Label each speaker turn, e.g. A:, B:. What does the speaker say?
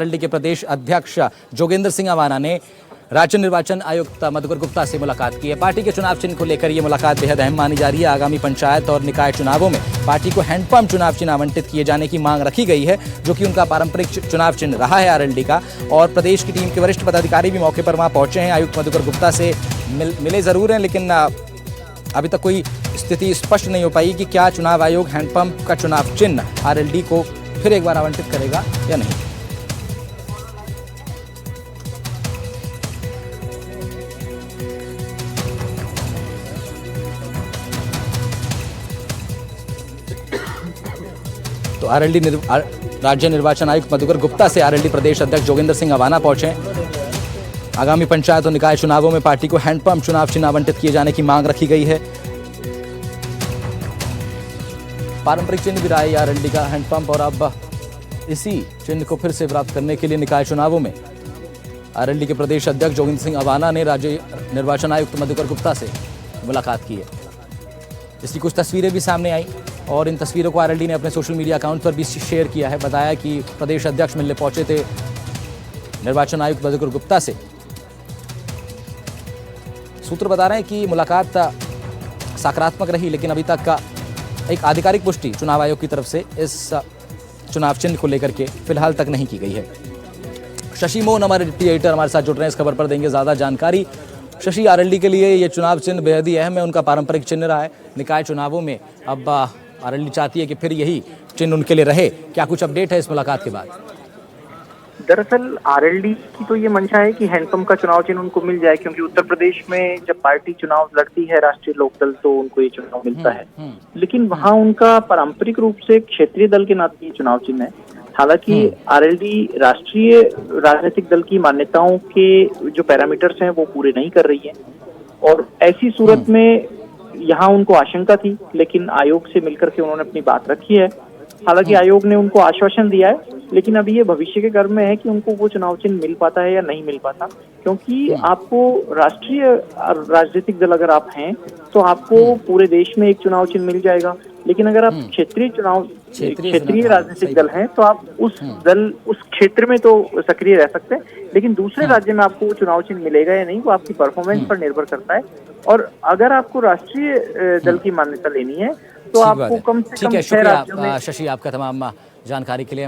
A: RLD के प्रदेश अध्यक्ष जोगेंद्र सिंह अवाना ने राज्य निर्वाचन आयुक्त मधुकर गुप्ता से मुलाकात की है। पार्टी के चुनाव चिन्ह को लेकर यह मुलाकात बेहद अहम मानी जा रही है। आगामी पंचायत और निकाय चुनावों में पार्टी को हैंडपंप चुनाव चिन्ह आवंटित किए जाने की मांग रखी गई है, जो कि उनका पारंपरिक चुनाव चिन्ह रहा है आरएलडी का। और प्रदेश की टीम के वरिष्ठ पदाधिकारी भी मौके पर वहां पहुंचे हैं। आयुक्त मधुकर गुप्ता से मिले जरूर हैं, लेकिन अभी तक कोई स्थिति स्पष्ट नहीं हो पाई कि क्या चुनाव आयोग हैंडपंप का चुनाव चिन्ह आरएलडी को फिर एक बार आवंटित करेगा या नहीं। तो आरएलडी राज्य निर्वाचन आयुक्त मधुकर गुप्ता से आरएलडी प्रदेश अध्यक्ष जोगेंद्र सिंह अवाना पहुंचे। आगामी पंचायत और निकाय चुनावों में पार्टी को हैंडपंप चुनाव चिन्ह आवंटित किए जाने की मांग रखी गई है। पारंपरिक चिन्ह भी रहा है आरएलडी का हैंडपंप, और अब इसी चिन्ह को फिर से प्राप्त करने के लिए निकाय चुनावों में आरएलडी के प्रदेश अध्यक्ष जोगेंद्र सिंह अवाना ने राज्य निर्वाचन आयुक्त मधुकर गुप्ता से मुलाकात की है। इसकी कुछ तस्वीरें भी सामने आई और इन तस्वीरों को आरएलडी ने अपने सोशल मीडिया अकाउंट पर भी शेयर किया है। बताया कि प्रदेश अध्यक्ष मिलने पहुंचे थे निर्वाचन आयुक्त मधुकर गुप्ता से। सूत्र बता रहे हैं कि मुलाकात सकारात्मक रही, लेकिन अभी तक का एक आधिकारिक पुष्टि चुनाव आयोग की तरफ से इस चुनाव चिन्ह को लेकर के फिलहाल तक नहीं की गई है। शशि मोहन हमारे डिप्टी एडिटर हमारे साथ जुड़ रहे हैं, इस खबर पर देंगे ज्यादा जानकारी। शशि, आरएलडी के लिए ये चुनाव चिन्ह बेहद ही अहम है, उनका पारंपरिक चिन्ह रहा है। निकाय चुनावों में अब आरएलडी चाहती है कि फिर यही चिन्ह उनके लिए रहे। क्या कुछ अपडेट है इस मुलाकात के बाद?
B: दरअसल आरएलडी की तो ये मंशा है कि हैंडपंप का चुनाव चिन्ह उनको मिल जाए, क्योंकि उत्तर प्रदेश में जब पार्टी चुनाव लड़ती है राष्ट्रीय लोकदल, तो उनको ये चुनाव मिलता है। लेकिन वहाँ उनका पारंपरिक रूप से क्षेत्रीय दल के नाते ये चुनाव चिन्ह है। हालांकि आरएलडी राष्ट्रीय राजनीतिक दल की मान्यताओं के जो पैरामीटर्स हैं वो पूरे नहीं कर रही है, और ऐसी सूरत में यहाँ उनको आशंका थी, लेकिन आयोग से मिलकर के उन्होंने अपनी बात रखी है। हालांकि आयोग ने उनको आश्वासन दिया है, लेकिन अभी ये भविष्य के गर्भ में है कि उनको वो चुनाव चिन्ह मिल पाता है या नहीं मिल पाता, क्योंकि आपको राष्ट्रीय राजनीतिक दल अगर आप हैं तो आपको पूरे देश में एक चुनाव चिन्ह मिल जाएगा। लेकिन अगर आप क्षेत्रीय राजनीतिक दल हैं तो आप उस क्षेत्र में तो सक्रिय रह सकते हैं, लेकिन दूसरे राज्य में आपको चुनाव चिन्ह मिलेगा या नहीं वो आपकी परफॉर्मेंस पर निर्भर करता है। और अगर आपको राष्ट्रीय दल की मान्यता लेनी है तो आपको कम से कम 6 राज्यों में।
A: शशि, आपका तमाम जानकारी के लिए